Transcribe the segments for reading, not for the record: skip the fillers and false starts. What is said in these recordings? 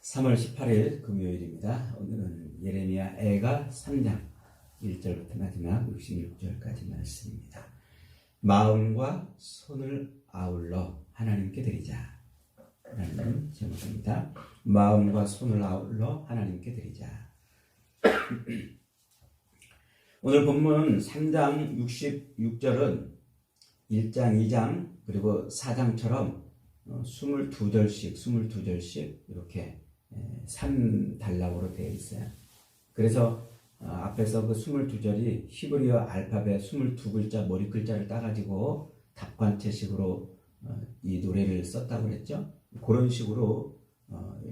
3월 18일 금요일입니다. 오늘은 예레미야 애가 3장 1절부터 마지막 66절까지 말씀입니다. 마음과 손을 아울러 하나님께 드리자 라는 제목입니다. 마음과 손을 아울러 하나님께 드리자. 오늘 본문 3장 66절은 1장, 2장 그리고 4장처럼 22절씩 이렇게 3단락으로 되어 있어요. 그래서 앞에서 그 22절이 히브리어 알파벳 22글자 머리 글자를 따가지고 답관체식으로 이 노래를 썼다고 그랬죠. 그런 식으로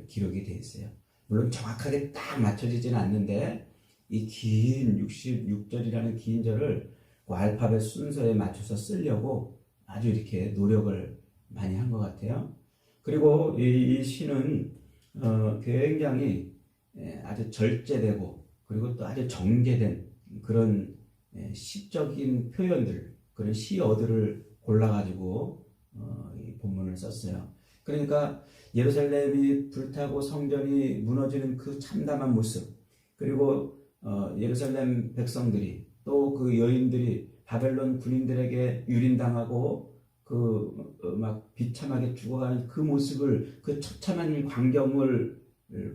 기록이 되어 있어요. 물론 정확하게 딱 맞춰지지는 않는데 이 긴 66절이라는 긴 절을 그 알파벳 순서에 맞춰서 쓰려고 아주 이렇게 노력을 많이 한 것 같아요. 그리고 이 시는 굉장히 아주 절제되고 그리고 또 아주 정제된 그런 시적인 표현들, 그런 시어들을 골라가지고 이 본문을 썼어요. 그러니까 예루살렘이 불타고 성전이 무너지는 그 참담한 모습, 그리고 예루살렘 백성들이 또 그 여인들이 바벨론 군인들에게 유린당하고 막 비참하게 죽어가는 그 모습을, 그 처참한 광경을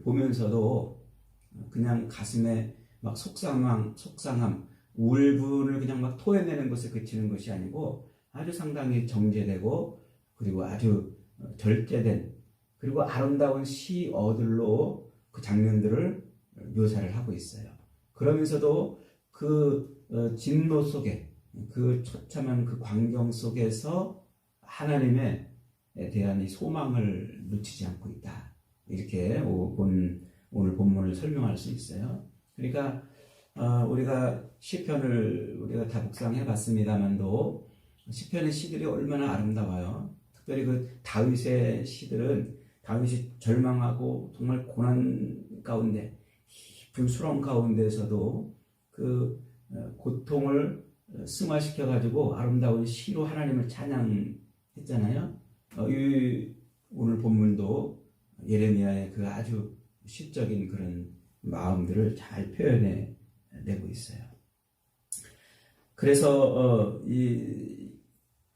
보면서도 그냥 가슴에 막 속상함, 울분을 그냥 막 토해내는 것에 그치는 것이 아니고 아주 상당히 정제되고 그리고 아주 절제된 그리고 아름다운 시어들로 그 장면들을 묘사를 하고 있어요. 그러면서도 그 진노 속에, 그 처참한 그 광경 속에서 하나님에 대한 이 소망을 놓치지 않고 있다. 이렇게 오늘 본문을 설명할 수 있어요. 그러니까 우리가 시편을 우리가 다 묵상해 봤습니다만도 시편의 시들이 얼마나 아름다워요. 특별히 그 다윗의 시들은 다윗이 절망하고 정말 고난 가운데 깊은 수렁 가운데에서도 그 고통을 승화시켜 가지고 아름다운 시로 하나님을 찬양했잖아요. 오늘 본문도 예레미야의 그 아주 시적인 그런 마음들을 잘 표현해 내고 있어요. 그래서 이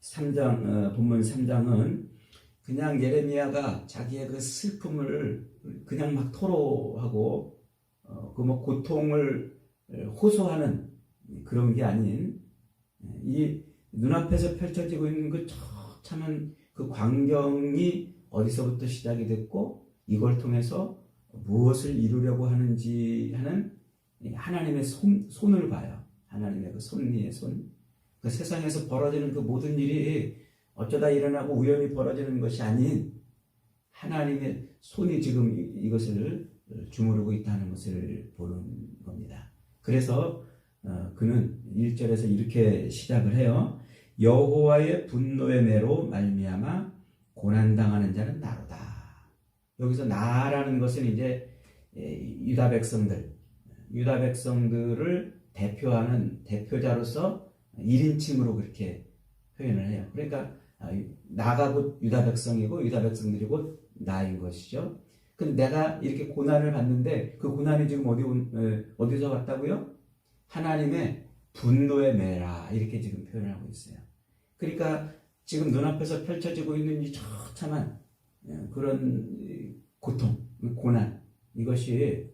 3장 본문 3장은 그냥 예레미야가 자기의 그 슬픔을 그냥 막 토로하고 그 뭐 고통을 호소하는 그런 게 아닌 이 눈앞에서 펼쳐지고 있는 그 처참한 그 광경이 어디서부터 시작이 됐고 이걸 통해서 무엇을 이루려고 하는지 하는 하나님의 손을 봐요. 하나님의 그 섭리의 손. 그 세상에서 벌어지는 그 모든 일이 어쩌다 일어나고 우연히 벌어지는 것이 아닌 하나님의 손이 지금 이것을 주무르고 있다는 것을 보는 겁니다. 그래서 그는 1절에서 이렇게 시작을 해요. 여호와의 분노의 매로 말미암아 고난당하는 자는 나로다. 여기서 나라는 것은 이제 유다 백성들을 대표하는 대표자로서 1인칭으로 그렇게 표현을 해요. 그러니까 나가 곧 유다 백성이고 유다 백성들이 곧 나인 것이죠. 근데 내가 이렇게 고난을 받는데 그 고난이 지금 어디서 왔다고요? 하나님의 분노의 매라 이렇게 지금 표현을 하고 있어요. 그러니까 지금 눈앞에서 펼쳐지고 있는 이 처참한 그런 고통, 고난, 이것이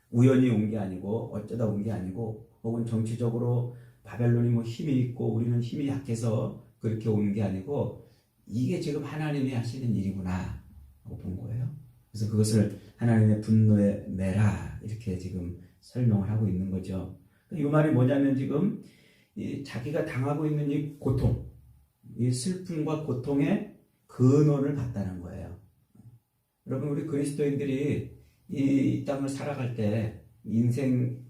우연히 온 게 아니고 어쩌다 온 게 아니고 혹은 정치적으로 바벨론이 뭐 힘이 있고 우리는 힘이 약해서 그렇게 오는 게 아니고 이게 지금 하나님이 하시는 일이구나 하고 본 거예요. 그래서 그것을 하나님의 분노의 매라 이렇게 지금 설명을 하고 있는 거죠. 이 말이 뭐냐면 지금 자기가 당하고 있는 이 고통, 이 슬픔과 고통의 근원을 봤다는 거예요. 여러분, 우리 그리스도인들이 이 땅을 살아갈 때 인생을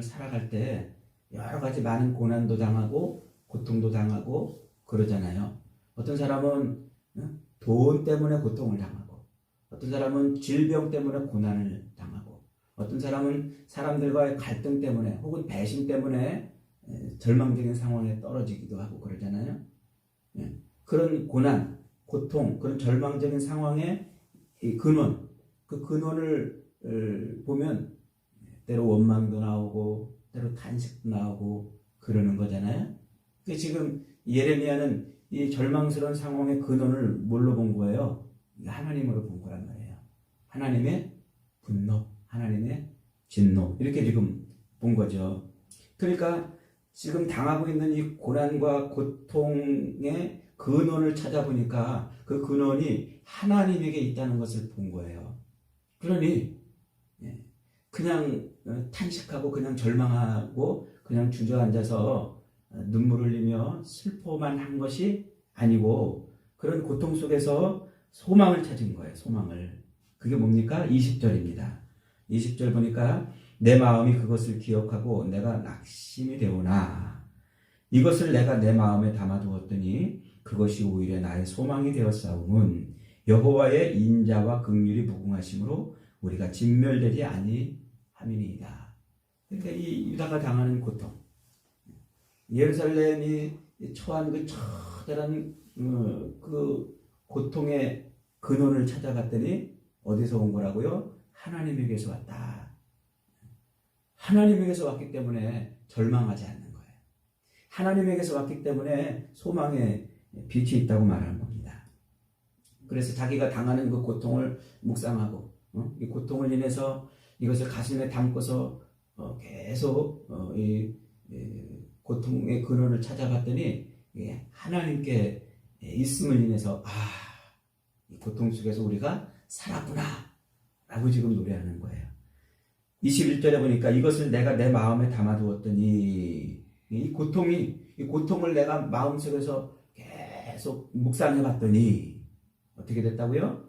살아갈 때 여러 가지 많은 고난도 당하고 고통도 당하고 그러잖아요. 어떤 사람은 돈 때문에 고통을 당하고 어떤 사람은 질병 때문에 고난을 당하고 어떤 사람은 사람들과의 갈등 때문에 혹은 배신 때문에 절망적인 상황에 떨어지기도 하고 그러잖아요. 그런 고난, 고통, 그런 절망적인 상황에 이 근원, 그 근원을 보면 때로 원망도 나오고 때로 탄식도 나오고 그러는 거잖아요. 그 지금 예레미야는 이 절망스러운 상황의 근원을 뭘로 본 거예요? 하나님으로 본 거란 말이에요. 하나님의 분노, 하나님의 진노 이렇게 지금 본 거죠. 그러니까 지금 당하고 있는 이 고난과 고통의 근원을 찾아보니까 그 근원이 하나님에게 있다는 것을 본 거예요. 그러니 그냥 탄식하고 그냥 절망하고 그냥 주저앉아서 눈물 흘리며 슬퍼만 한 것이 아니고 그런 고통 속에서 소망을 찾은 거예요. 소망을. 그게 뭡니까? 20절입니다. 20절 보니까 내 마음이 그것을 기억하고 내가 낙심이 되오나 이것을 내가 내 마음에 담아두었더니 그것이 오히려 나의 소망이 되었사오면 여호와의 인자와 긍휼이 무궁하심으로 우리가 진멸되지 아니함이니이다. 그러니까 이 유다가 당하는 고통, 예루살렘이 처한 그 처절한 그 고통의 근원을 찾아갔더니 어디서 온 거라고요? 하나님에게서 왔다. 하나님에게서 왔기 때문에 절망하지 않는 거예요. 하나님에게서 왔기 때문에 소망의 빛이 있다고 말하는 겁니다. 그래서 자기가 당하는 그 고통을 묵상하고 이 고통을 인해서 이것을 가슴에 담고서 계속 이 고통의 근원을 찾아봤더니 하나님께 있음을 인해서 이 고통 속에서 우리가 살았구나 라고 지금 노래하는 거예요. 21절에 보니까 이것을 내가 내 마음에 담아두었더니 이 고통을 내가 마음속에서 계속 묵상해 봤더니 어떻게 됐다고요?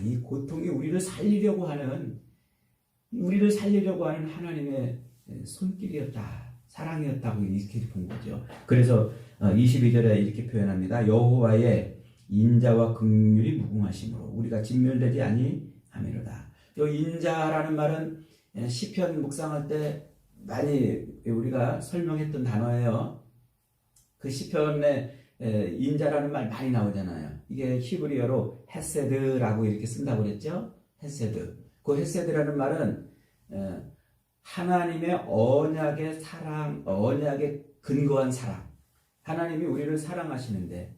이 고통이 우리를 살리려고 하는 하나님의 손길이었다. 사랑이었다고 이렇게 본 거죠. 그래서 22절에 이렇게 표현합니다. 여호와의 인자와 긍휼이 무궁하심으로 우리가 진멸되지 아니하미로다. 이 인자라는 말은 시편 묵상할 때 많이 우리가 설명했던 단어예요. 그 시편에 인자라는 말 많이 나오잖아요. 이게 히브리어로 헤세드라고 이렇게 쓴다고 그랬죠. 헤세드. 그 헤세드라는 말은 하나님의 언약의 사랑, 언약에 근거한 사랑. 하나님이 우리를 사랑하시는데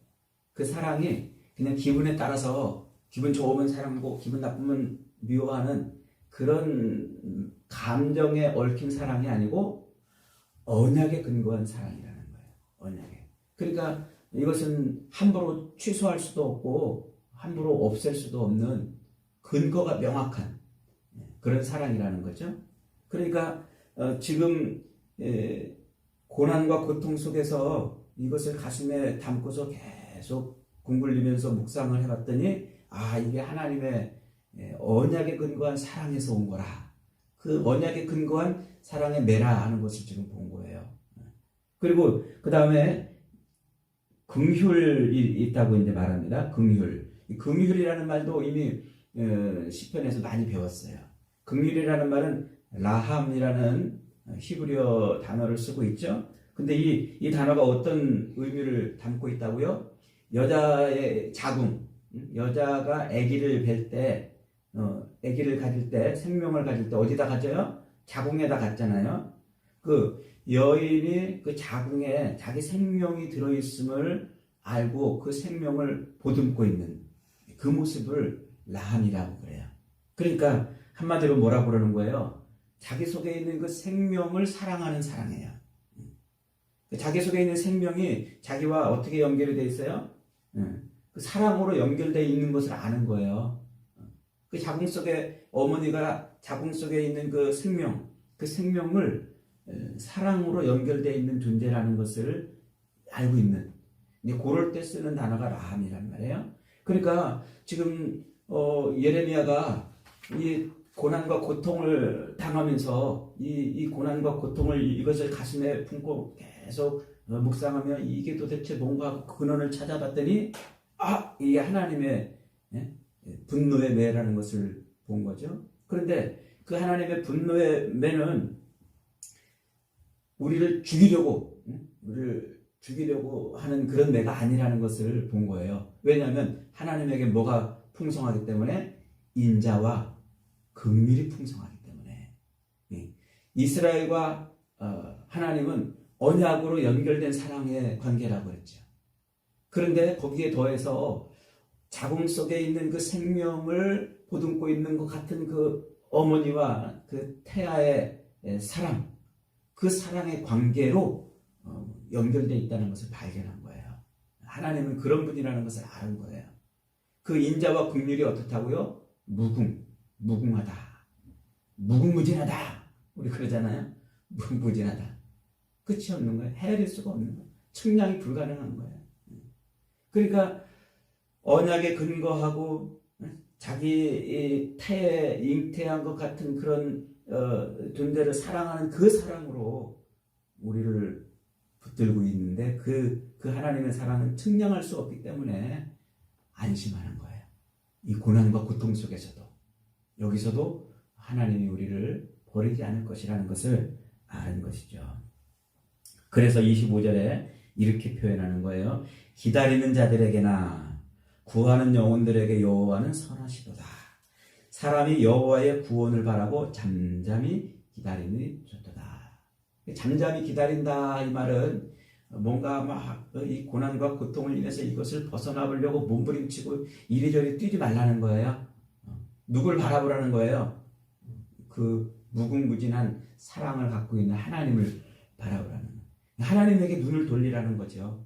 그 사랑이 그냥 기분에 따라서 기분 좋으면 사랑하고 기분 나쁘면 미워하는 그런 감정에 얽힌 사랑이 아니고 언약에 근거한 사랑이라는 거예요. 언약에. 그러니까 이것은 함부로 취소할 수도 없고 함부로 없앨 수도 없는 근거가 명확한 그런 사랑이라는 거죠. 그러니까 지금 고난과 고통 속에서 이것을 가슴에 담고서 계속 궁굴리면서 묵상을 해봤더니 이게 하나님의 언약에 근거한 사랑에서 온 거라. 그 언약에 근거한 사랑의 매라 하는 것을 지금 본 거예요. 그리고 그 다음에 긍휼이 있다고 이제 말합니다. 긍휼. 긍휼이라는 말도 이미 시편에서 많이 배웠어요. 긍휼이라는 말은 라함이라는 히브리어 단어를 쓰고 있죠. 근데 이 단어가 어떤 의미를 담고 있다고요? 여자의 자궁, 여자가 아기를 뵐 때, 아기를 가질 때, 생명을 가질 때 어디다 가져요? 자궁에다 갖잖아요. 그 여인이 그 자궁에 자기 생명이 들어있음을 알고 그 생명을 보듬고 있는 그 모습을 라함이라고 그래요. 그러니까 한마디로 뭐라고 그러는 거예요? 자기 속에 있는 그 생명을 사랑하는 사랑이에요. 자기 속에 있는 생명이 자기와 어떻게 연결이 되어 있어요? 그 사랑으로 연결되어 있는 것을 아는 거예요. 그 자궁 속에 어머니가 자궁 속에 있는 그 생명을 사랑으로 연결되어 있는 존재라는 것을 알고 있는. 그럴 때 쓰는 단어가 라함이란 말이에요. 그러니까 지금 예레미야가 이 고난과 고통을 당하면서 이 고난과 고통을 이것을 가슴에 품고 계속 묵상하며 이게 도대체 뭔가 근원을 찾아봤더니 이게 하나님의 분노의 매라는 것을 본 거죠. 그런데 그 하나님의 분노의 매는 우리를 죽이려고 하는 그런 매가 아니라는 것을 본 거예요. 왜냐하면 하나님에게 뭐가 풍성하기 때문에 인자와 긍휼이 풍성하기 때문에 이스라엘과 하나님은 언약으로 연결된 사랑의 관계라고 했죠. 그런데 거기에 더해서 자궁 속에 있는 그 생명을 보듬고 있는 것 같은 그 어머니와 그 태아의 사랑, 그 사랑의 관계로 연결되어 있다는 것을 발견한 거예요. 하나님은 그런 분이라는 것을 아는 거예요. 그 인자와 긍휼이 어떻다고요? 무궁하다. 무궁무진하다. 우리 그러잖아요. 무궁무진하다. 끝이 없는 거예요. 헤아릴 수가 없는 거예요. 측량이 불가능한 거예요. 그러니까 언약에 근거하고 자기 태에 잉태한 것 같은 그런 존재를 사랑하는 그 사랑으로 우리를 붙들고 있는데 그 하나님의 사랑은 측량할 수 없기 때문에 안심하는 거예요. 이 고난과 고통 속에서도 여기서도 하나님이 우리를 버리지 않을 것이라는 것을 아는 것이죠. 그래서 25절에 이렇게 표현하는 거예요. 기다리는 자들에게나 구하는 영혼들에게 여호와는 선하시도다. 사람이 여호와의 구원을 바라고 잠잠히 기다리니 좋도다. 잠잠히 기다린다 이 말은 뭔가 막 이 고난과 고통을 인해서 이것을 벗어나보려고 몸부림치고 이리저리 뛰지 말라는 거예요. 누굴 바라보라는 거예요? 그 무궁무진한 사랑을 갖고 있는 하나님을 바라보라는 거예요. 하나님에게 눈을 돌리라는 거죠.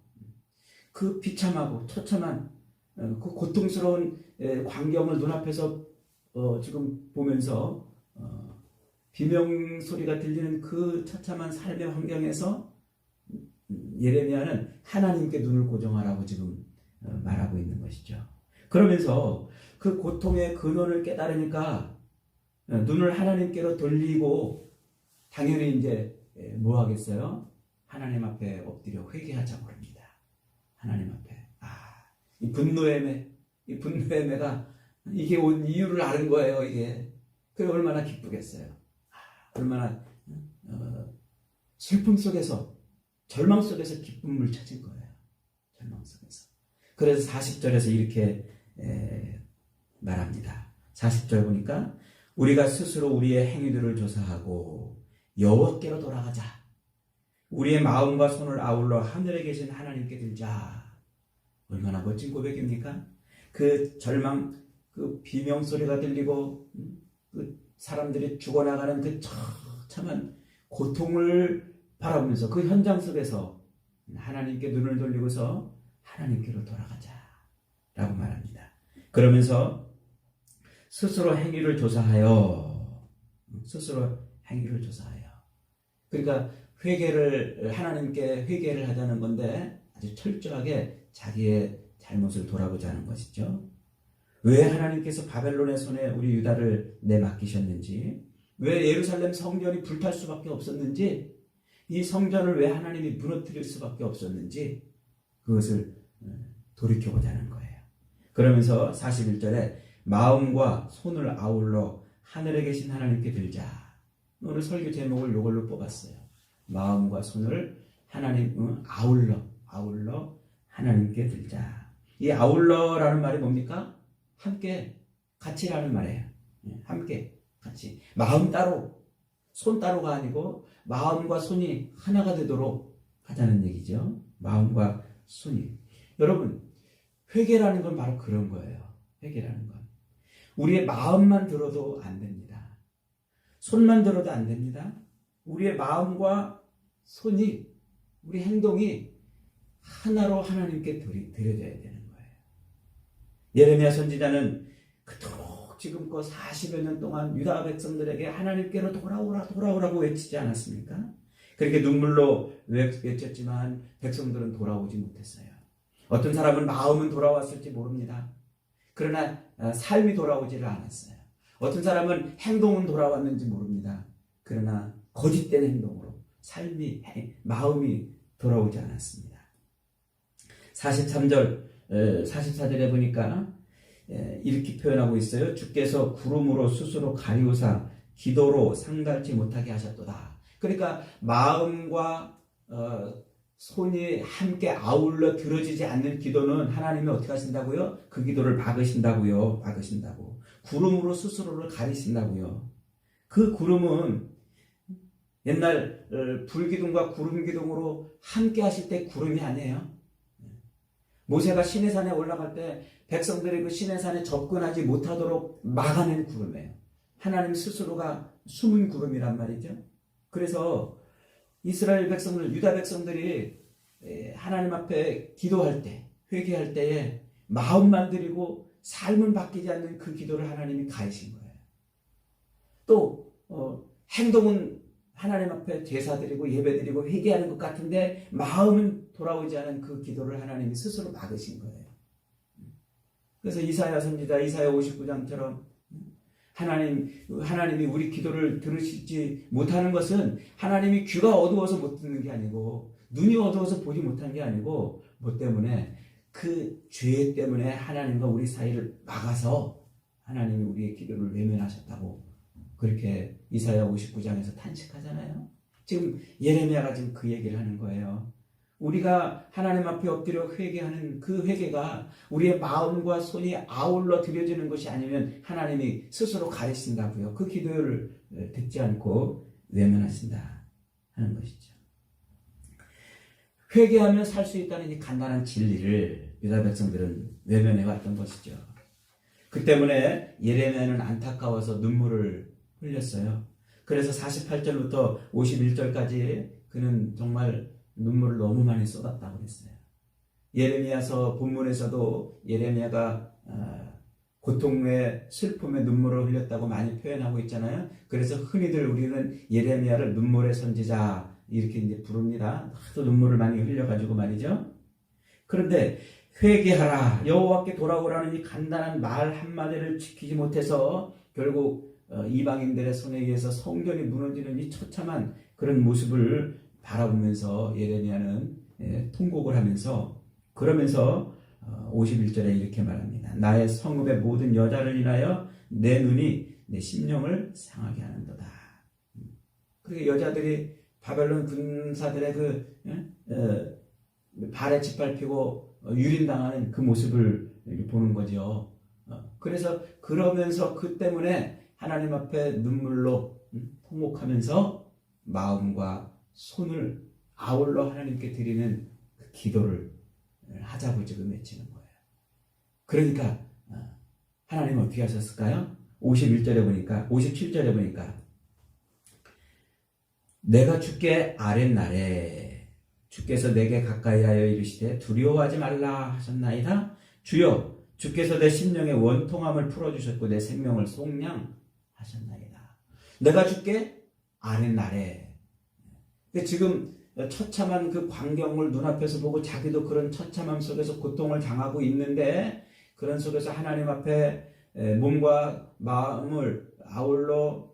그 비참하고 처참한 그 고통스러운 광경을 눈앞에서 지금 보면서 비명 소리가 들리는 그 처참한 삶의 환경에서 예레미야는 하나님께 눈을 고정하라고 지금 말하고 있는 것이죠. 그러면서 그 고통의 근원을 깨달으니까 눈을 하나님께로 돌리고 당연히 이제 뭐 하겠어요? 하나님 앞에 엎드려 회개하자고 합니다. 하나님 앞에. 이 분노의 매가 이게 온 이유를 아는 거예요, 이게. 그게 얼마나 기쁘겠어요. 얼마나 슬픔 속에서 절망 속에서 기쁨을 찾은 거예요. 절망 속에서. 그래서 40절에서 이렇게 말합니다. 40절 보니까 우리가 스스로 우리의 행위들을 조사하고 여호와께로 돌아가자. 우리의 마음과 손을 아울러 하늘에 계신 하나님께 들자. 얼마나 멋진 고백입니까? 그 절망, 그 비명 소리가 들리고 그 사람들이 죽어나가는 그 처참한 고통을 바라보면서 그 현장 속에서 하나님께 눈을 돌리고서 하나님께로 돌아가자 라고 말합니다. 그러면서 스스로 행위를 조사하여 그러니까 하나님께 회개를 하자는 건데 아주 철저하게 자기의 잘못을 돌아보자는 것이죠. 왜 하나님께서 바벨론의 손에 우리 유다를 내맡기셨는지, 왜 예루살렘 성전이 불탈 수밖에 없었는지, 이 성전을 왜 하나님이 무너뜨릴 수밖에 없었는지 그것을 돌이켜보자는 거예요. 그러면서 41절에 마음과 손을 아울러 하늘에 계신 하나님께 들자. 오늘 설교 제목을 이걸로 뽑았어요. 마음과 손을 아울러 하나님께 들자. 이 아울러라는 말이 뭡니까? 함께, 같이라는 말이에요. 함께, 같이. 마음 따로, 손 따로가 아니고 마음과 손이 하나가 되도록 하자는 얘기죠. 마음과 손이. 여러분, 회개라는 건 바로 그런 거예요. 회개라는 건. 우리의 마음만 들어도 안 됩니다. 손만 들어도 안 됩니다. 우리의 마음과 손이, 우리 행동이 하나로 하나님께 드려져야 되는 거예요. 예레미야 선지자는 그토록 지금껏 40여 년 동안 유다 백성들에게 하나님께로 돌아오라고 외치지 않았습니까? 그렇게 눈물로 외쳤지만 백성들은 돌아오지 못했어요. 어떤 사람은 마음은 돌아왔을지 모릅니다. 그러나 삶이 돌아오지를 않았어요. 어떤 사람은 행동은 돌아왔는지 모릅니다. 그러나 거짓된 행동으로 마음이 돌아오지 않았습니다. 44절에 보니까 이렇게 표현하고 있어요. 주께서 구름으로 스스로 가리우사 기도로 상달치 못하게 하셨도다. 그러니까 마음과 손이 함께 아울러 들어지지 않는 기도는 하나님이 어떻게 하신다고요? 그 기도를 막으신다고요. 막으신다고. 구름으로 스스로를 가리신다고요. 그 구름은 옛날 불기둥과 구름기둥으로 함께 하실 때 구름이 아니에요. 모세가 시내산에 올라갈 때 백성들이 그 시내산에 접근하지 못하도록 막아낸 구름이에요. 하나님 스스로가 숨은 구름이란 말이죠. 그래서 이스라엘 백성들, 유다 백성들이 하나님 앞에 기도할 때, 회개할 때에 마음만 드리고 삶은 바뀌지 않는 그 기도를 하나님이 가르친 거예요. 또 행동은 하나님 앞에 제사드리고 예배드리고 회개하는 것 같은데 마음은 돌아오지 않은 그 기도를 하나님이 스스로 막으신 거예요. 그래서 이사야 선지자 이사야 59장처럼 하나님이 우리 기도를 들으시지 못하는 것은 하나님이 귀가 어두워서 못 듣는 게 아니고 눈이 어두워서 보지 못한 게 아니고 뭐 때문에 그 죄 때문에 하나님과 우리 사이를 막아서 하나님이 우리의 기도를 외면하셨다고 그렇게 이사야 59장에서 탄식하잖아요. 지금 예레미야가 지금 그 얘기를 하는 거예요. 우리가 하나님 앞에 엎드려 회개하는 그 회개가 우리의 마음과 손이 아울러 드려지는 것이 아니면 하나님이 스스로 가르친다고요. 그 기도를 듣지 않고 외면하신다 하는 것이죠. 회개하며 살 수 있다는 이 간단한 진리를 유다 백성들은 외면해 왔던 것이죠. 그 때문에 예레미야는 안타까워서 눈물을 흘렸어요. 그래서 48절부터 51절까지 그는 정말 눈물을 너무 많이 쏟았다고 했어요. 예레미야서 본문에서도 예레미야가 고통의 슬픔의 눈물을 흘렸다고 많이 표현하고 있잖아요. 그래서 흔히들 우리는 예레미야를 눈물의 선지자 이렇게 이제 부릅니다. 하도 눈물을 많이 흘려가지고 말이죠. 그런데 회개하라 여호와께 돌아오라는 이 간단한 말 한마디를 지키지 못해서 결국 이방인들의 손에 의해서 성전이 무너지는 이 처참한 그런 모습을 바라보면서 예레미야는 통곡을 하면서 그러면서 51절에 이렇게 말합니다. 나의 성읍의 모든 여자를 인하여 내 눈이 내 심령을 상하게 하는도다. 그렇게 여자들이 바벨론 군사들의 발에 짓밟히고 유린당하는 그 모습을 보는 거죠. 그래서 그러면서 그 때문에 하나님 앞에 눈물로 통곡하면서 마음과 손을 아울러 하나님께 드리는 그 기도를 하자고 지금 외치는 거예요. 그러니까 하나님은 어떻게 하셨을까요? 51절에 보니까 57절에 보니까 내가 주께 아랫날에 주께서 내게 가까이 하여 이르시되 두려워하지 말라 하셨나이다. 주여 주께서 내 심령의 원통함을 풀어주셨고 내 생명을 속량하셨나이다. 내가 주께 아랫날에 지금 처참한 그 광경을 눈앞에서 보고 자기도 그런 처참함 속에서 고통을 당하고 있는데 그런 속에서 하나님 앞에 몸과 마음을 아울러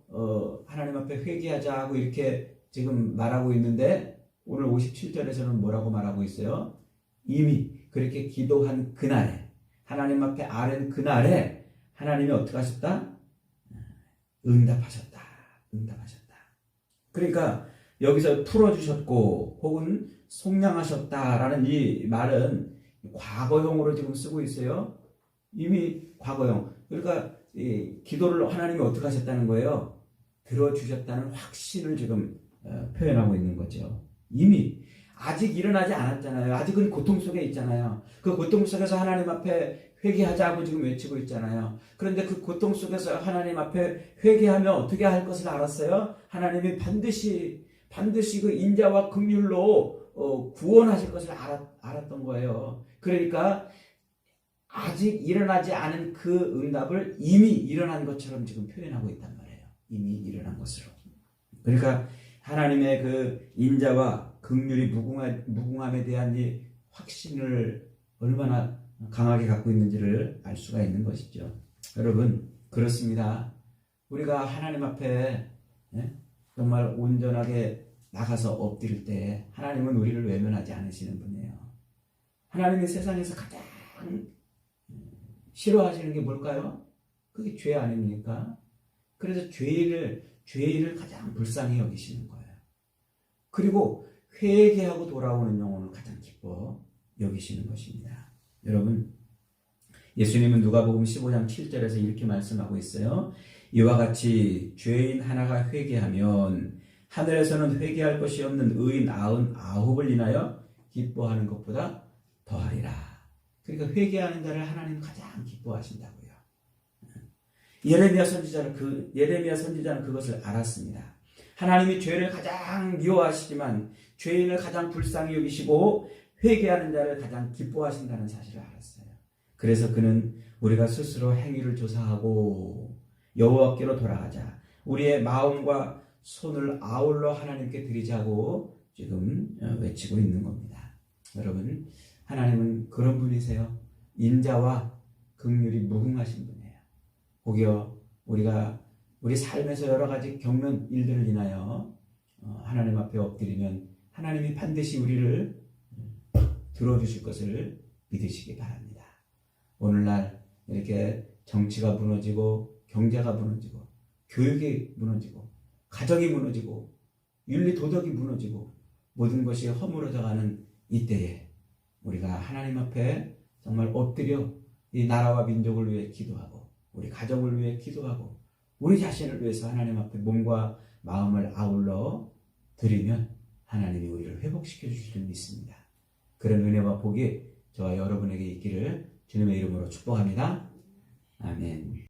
하나님 앞에 회개하자 고 이렇게 지금 말하고 있는데 오늘 57절에서는 뭐라고 말하고 있어요? 이미 그렇게 기도한 그날에 하나님 앞에 아랜 그날에 하나님이 어떻게 하셨다? 응답하셨다. 그러니까 여기서 풀어주셨고 혹은 속량하셨다라는 이 말은 과거형으로 지금 쓰고 있어요. 이미 과거형. 그러니까 이 기도를 하나님이 어떻게 하셨다는 거예요? 들어주셨다는 확신을 지금 표현하고 있는 거죠. 이미 아직 일어나지 않았잖아요. 아직은 고통 속에 있잖아요. 그 고통 속에서 하나님 앞에 회개하자고 지금 외치고 있잖아요. 그런데 그 고통 속에서 하나님 앞에 회개하며 어떻게 할 것을 알았어요? 하나님이 반드시 그 인자와 긍휼로 구원하실 것을 알았던 거예요. 그러니까 아직 일어나지 않은 그 응답을 이미 일어난 것처럼 지금 표현하고 있단 말이에요. 이미 일어난 것으로. 그러니까 하나님의 그 인자와 긍휼이 무궁함에 대한 이 확신을 얼마나 강하게 갖고 있는지를 알 수가 있는 것이죠. 여러분 그렇습니다. 우리가 하나님 앞에 정말 온전하게 나가서 엎드릴 때 하나님은 우리를 외면하지 않으시는 분이에요. 하나님이 세상에서 가장 싫어하시는 게 뭘까요? 그게 죄 아닙니까? 그래서 죄인을 가장 불쌍히 여기시는 거예요. 그리고 회개하고 돌아오는 영혼을 가장 기뻐 여기시는 것입니다. 여러분, 예수님은 누가복음 15장 7절에서 이렇게 말씀하고 있어요. 이와 같이 죄인 하나가 회개하면 하늘에서는 회개할 것이 없는 의인 99을 인하여 기뻐하는 것보다 더하리라. 그러니까 회개하는 자를 하나님은 가장 기뻐하신다고요. 예레미야 선지자는 그것을 알았습니다. 하나님이 죄를 가장 미워하시지만 죄인을 가장 불쌍히 여기시고 회개하는 자를 가장 기뻐하신다는 사실을 알았어요. 그래서 그는 우리가 스스로 행위를 조사하고 여호와께로 돌아가자. 우리의 마음과 손을 아울러 하나님께 드리자고 지금 외치고 있는 겁니다. 여러분, 하나님은 그런 분이세요. 인자와 긍휼이 무궁하신 분이에요. 혹여 우리가 우리 삶에서 여러 가지 겪는 일들을 인하여 하나님 앞에 엎드리면 하나님이 반드시 우리를 들어주실 것을 믿으시기 바랍니다. 오늘날 이렇게 정치가 무너지고 경제가 무너지고 교육이 무너지고 가정이 무너지고 윤리 도덕이 무너지고 모든 것이 허물어져가는 이때에 우리가 하나님 앞에 정말 엎드려 이 나라와 민족을 위해 기도하고 우리 가정을 위해 기도하고 우리 자신을 위해서 하나님 앞에 몸과 마음을 아울러 드리면 하나님이 우리를 회복시켜 주실 줄 믿습니다. 그런 은혜와 복이 저와 여러분에게 있기를 주님의 이름으로 축복합니다. 아멘.